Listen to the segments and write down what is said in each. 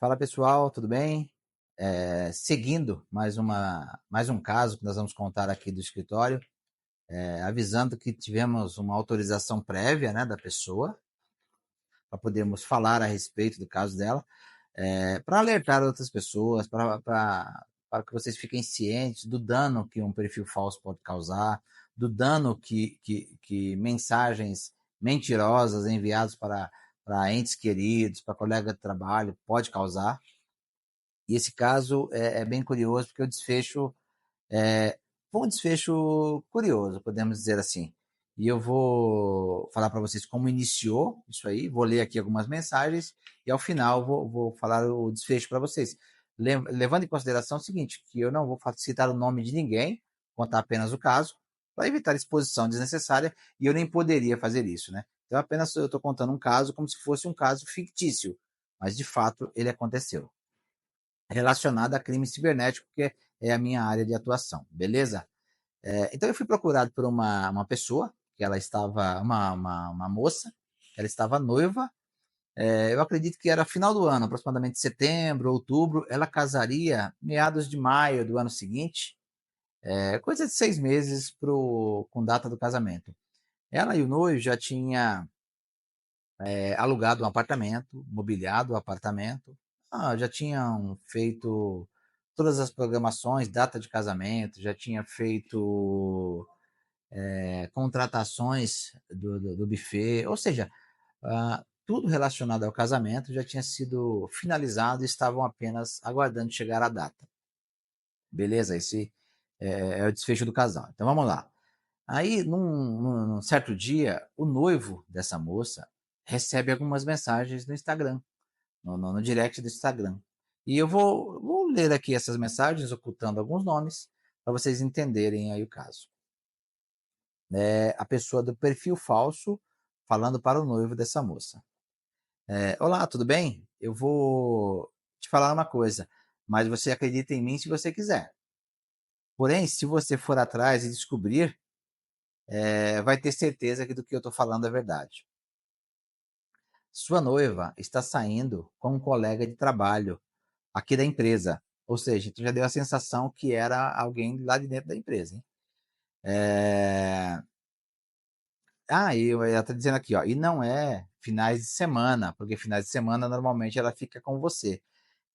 Fala pessoal, tudo bem? Seguindo mais um caso que nós vamos contar aqui do escritório, avisando que tivemos uma autorização prévia, né, da pessoa para podermos falar a respeito do caso dela, para alertar outras pessoas, para que vocês fiquem cientes do dano que um perfil falso pode causar, do dano que mensagens mentirosas enviadas para entes queridos, para colega de trabalho, pode causar. E esse caso é bem curioso, porque o desfecho foi um desfecho curioso, podemos dizer assim. E eu vou falar para vocês como iniciou isso aí, vou ler aqui algumas mensagens e ao final vou falar o desfecho para vocês. Levando em consideração o seguinte, que eu não vou citar o nome de ninguém, contar apenas o caso, para evitar exposição desnecessária, e eu nem poderia fazer isso, né? Então apenas eu estou contando um caso como se fosse um caso fictício, mas de fato ele aconteceu relacionada a crime cibernético, que é a minha área de atuação, beleza? Então eu fui procurado por uma pessoa, que ela estava, uma moça, ela estava noiva, eu acredito que era final do ano, aproximadamente setembro, outubro, ela casaria meados de maio do ano seguinte, coisa de 6 meses com data do casamento. Ela e o noivo já tinha alugado um apartamento, mobiliado o apartamento, já tinham feito todas as programações, data de casamento, já tinha feito contratações do buffet, ou seja, tudo relacionado ao casamento já tinha sido finalizado e estavam apenas aguardando chegar a data. Beleza? Esse é o desfecho do casal. Então vamos lá. Aí, num certo dia, o noivo dessa moça recebe algumas mensagens no Instagram, no direct do Instagram. E eu vou ler aqui essas mensagens, ocultando alguns nomes, para vocês entenderem aí o caso. A pessoa do perfil falso falando para o noivo dessa moça. Olá, tudo bem? Eu vou te falar uma coisa, mas você acredita em mim se você quiser. Porém, se você for atrás e descobrir, vai ter certeza que do que eu estou falando é verdade. Sua noiva está saindo com um colega de trabalho aqui da empresa. Ou seja, tu já deu a sensação que era alguém lá de dentro da empresa, hein? E ela está dizendo aqui, ó, e não é finais de semana, porque finais de semana normalmente ela fica com você.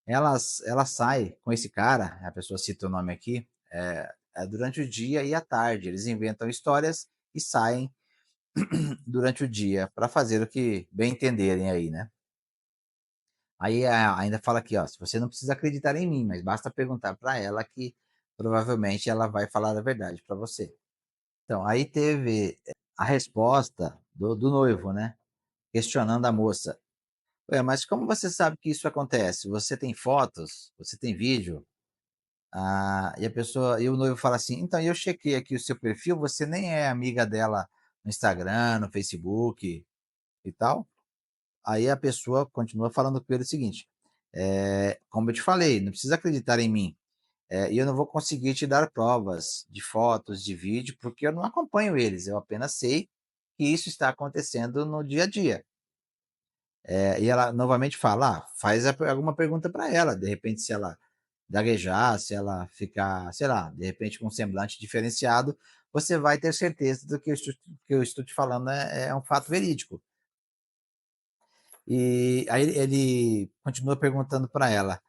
Ela sai com esse cara, a pessoa cita o nome aqui, durante o dia e à tarde. Eles inventam histórias e saem durante o dia para fazer o que bem entenderem aí, né? Aí ainda fala aqui, ó, se você não precisa acreditar em mim, mas basta perguntar para ela que provavelmente ela vai falar a verdade para você. Então, aí teve a resposta do noivo, né? Questionando a moça. Ué, mas como você sabe que isso acontece? Você tem fotos? Você tem vídeo? E o noivo fala assim, então eu chequei aqui o seu perfil, você nem é amiga dela no Instagram, no Facebook e tal. Aí a pessoa continua falando com ele o seguinte: como eu te falei, não precisa acreditar em mim. E eu não vou conseguir te dar provas de fotos, de vídeo, porque eu não acompanho eles. Eu apenas sei que isso está acontecendo no dia a dia. E ela novamente fala: faz alguma pergunta para ela. De repente, se ela gaguejar, se ela ficar, sei lá, de repente com um semblante diferenciado, você vai ter certeza do que eu estou te falando é um fato verídico. E aí ele continua perguntando para ela,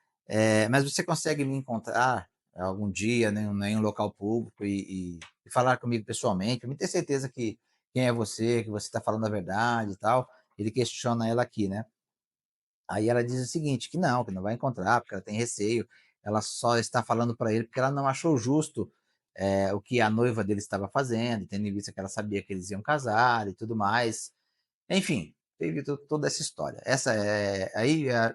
mas você consegue me encontrar algum dia em um local público e falar comigo pessoalmente, para me ter certeza que quem é você, que você está falando a verdade e tal. Ele questiona ela aqui, né? Aí ela diz o seguinte, que não vai encontrar, porque ela tem receio, ela só está falando para ele porque ela não achou justo o que a noiva dele estava fazendo, tendo em vista que ela sabia que eles iam casar e tudo mais. Enfim, teve toda essa história.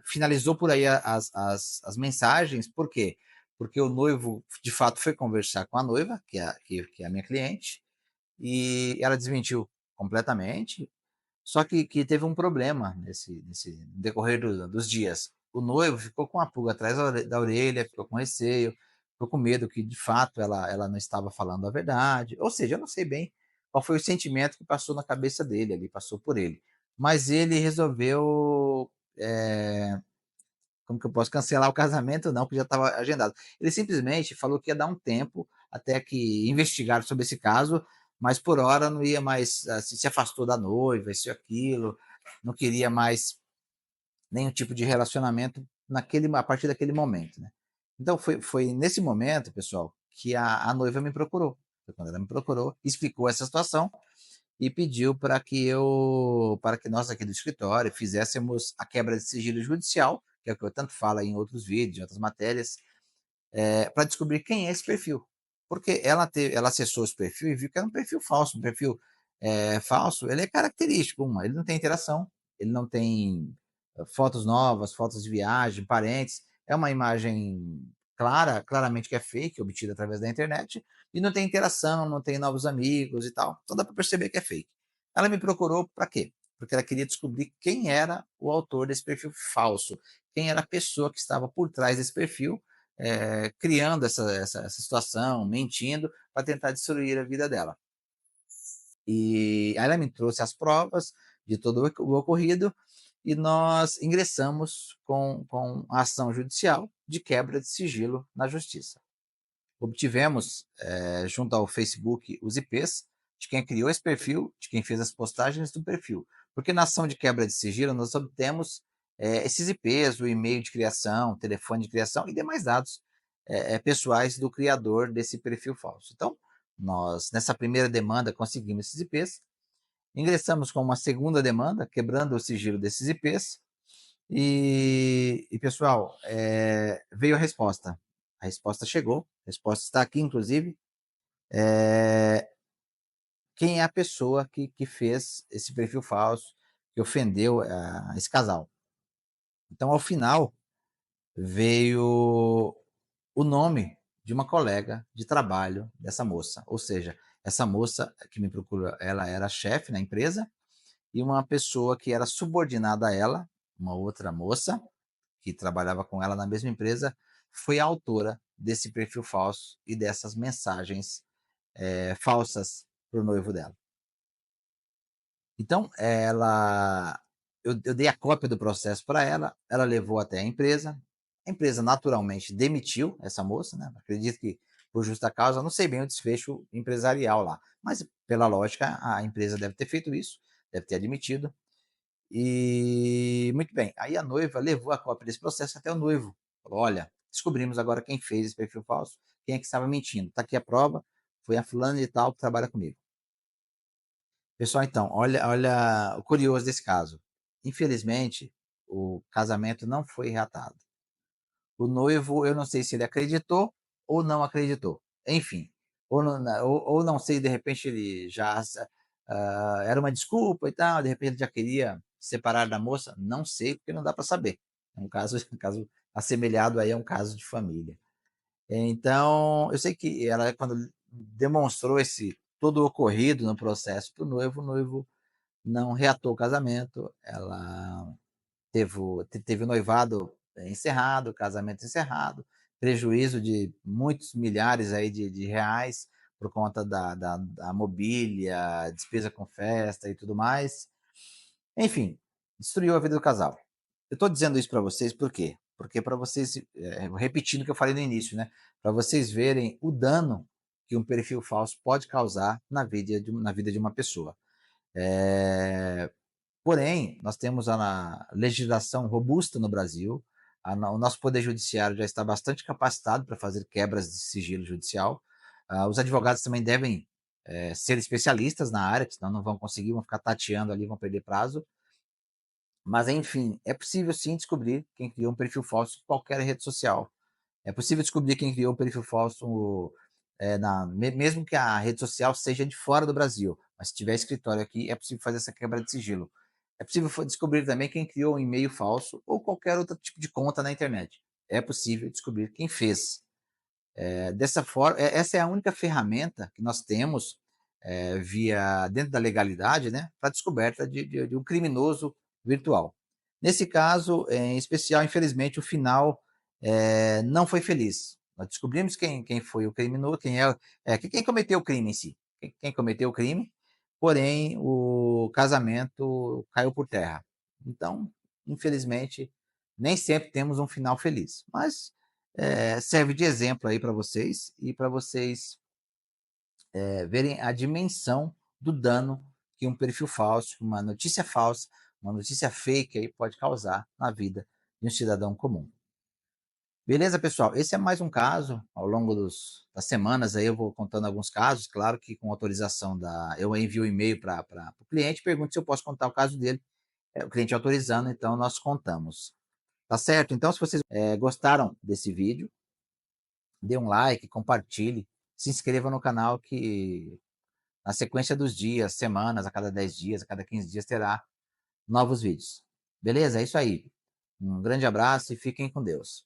Finalizou por aí as mensagens, por quê? Porque o noivo, de fato, foi conversar com a noiva, que é a minha cliente, e ela desmentiu completamente, só que teve um problema nesse decorrer dos dias. O noivo ficou com a pulga atrás da orelha, ficou com receio, ficou com medo que, de fato, ela não estava falando a verdade. Ou seja, eu não sei bem qual foi o sentimento que passou na cabeça dele ali, passou por ele. Mas ele resolveu como que eu posso cancelar o casamento? Não, porque já estava agendado. Ele simplesmente falou que ia dar um tempo até que investigar sobre esse caso, mas por hora não ia mais, se afastou da noiva, isso e aquilo, não queria mais nenhum tipo de relacionamento a partir daquele momento, né? Então foi nesse momento, pessoal, que a noiva me procurou. Foi quando ela me procurou, explicou essa situação e pediu para que nós aqui do escritório fizéssemos a quebra de sigilo judicial, que é o que eu tanto falo em outros vídeos, em outras matérias, para descobrir quem é esse perfil. Porque ela acessou esse perfil e viu que era um perfil falso. Um perfil falso, ele é característico. Ele não tem interação, ele não tem fotos novas, fotos de viagem, parentes. É uma imagem claramente que é fake, obtida através da internet, e não tem interação, não tem novos amigos e tal. Então dá para perceber que é fake. Ela me procurou para quê? Porque ela queria descobrir quem era o autor desse perfil falso, quem era a pessoa que estava por trás desse perfil, criando essa situação, mentindo, para tentar destruir a vida dela. E aí ela me trouxe as provas de todo o ocorrido e nós ingressamos com a ação judicial de quebra de sigilo na justiça. Obtivemos, junto ao Facebook, os IPs de quem criou esse perfil, de quem fez as postagens do perfil. Porque na ação de quebra de sigilo nós obtemos esses IPs, o e-mail de criação, o telefone de criação e demais dados pessoais do criador desse perfil falso. Então, nós, nessa primeira demanda, conseguimos esses IPs, ingressamos com uma segunda demanda, quebrando o sigilo desses IPs, e pessoal, veio a resposta. A resposta chegou, a resposta está aqui, inclusive. Quem é a pessoa que fez esse perfil falso, que ofendeu esse casal? Então, ao final, veio o nome de uma colega de trabalho dessa moça. Ou seja, essa moça que me procurou, ela era chefe na empresa, e uma pessoa que era subordinada a ela, uma outra moça, que trabalhava com ela na mesma empresa, foi a autora desse perfil falso e dessas mensagens falsas para o noivo dela. Então, eu dei a cópia do processo para ela, ela levou até a empresa naturalmente demitiu essa moça, né? Acredito que por justa causa, não sei bem o desfecho empresarial lá, mas pela lógica a empresa deve ter feito isso, deve ter admitido. E muito bem, aí a noiva levou a cópia desse processo até o noivo. Falou: olha, descobrimos agora quem fez esse perfil falso, quem é que estava mentindo. Está aqui a prova, foi a fulana de tal que trabalha comigo. Pessoal, então, olha o curioso desse caso. Infelizmente, o casamento não foi reatado. O noivo, eu não sei se ele acreditou ou não acreditou. Enfim, ou não sei, de repente ele já era uma desculpa e tal, de repente ele já queria se separar da moça. Não sei, porque não dá para saber. É um caso, um caso assemelhado aí a um caso de família. Então, eu sei que ela, quando demonstrou esse todo o ocorrido no processo para o noivo não reatou o casamento, ela teve o noivado encerrado, o casamento encerrado, prejuízo de muitos milhares aí de reais por conta da mobília, despesa com festa e tudo mais. Enfim, destruiu a vida do casal. Eu estou dizendo isso para vocês por quê? Porque para vocês, repetindo o que eu falei no início, né? Para vocês verem o dano que um perfil falso pode causar na vida de uma pessoa. É, Porém, nós temos a legislação robusta no Brasil, o nosso Poder Judiciário já está bastante capacitado para fazer quebras de sigilo judicial. Os advogados também devem ser especialistas na área, senão não vão conseguir, vão ficar tateando ali, vão perder prazo. Mas, enfim, é possível sim descobrir quem criou um perfil falso em qualquer rede social. É possível descobrir quem criou um perfil falso mesmo que a rede social seja de fora do Brasil, mas se tiver escritório aqui, é possível fazer essa quebra de sigilo. É possível descobrir também quem criou um e-mail falso ou qualquer outro tipo de conta na internet. É possível descobrir quem fez. Dessa forma, essa é a única ferramenta que nós temos via dentro da legalidade, né, para descoberta de um criminoso virtual. Nesse caso, em especial, infelizmente, o final não foi feliz. Nós descobrimos quem foi o criminoso, quem cometeu o crime em si, quem cometeu o crime, porém o casamento caiu por terra. Então, infelizmente, nem sempre temos um final feliz, mas serve de exemplo aí para vocês e para vocês verem a dimensão do dano que um perfil falso, uma notícia falsa, uma notícia fake aí pode causar na vida de um cidadão comum. Beleza, pessoal? Esse é mais um caso. Ao longo das semanas aí eu vou contando alguns casos. Claro que com autorização eu envio um e-mail para o cliente, pergunto se eu posso contar o caso dele. O cliente autorizando, então nós contamos. Tá certo? Então, se vocês gostaram desse vídeo, dê um like, compartilhe, se inscreva no canal que na sequência dos dias, semanas, a cada 10 dias, a cada 15 dias terá novos vídeos. Beleza? É isso aí. Um grande abraço e fiquem com Deus.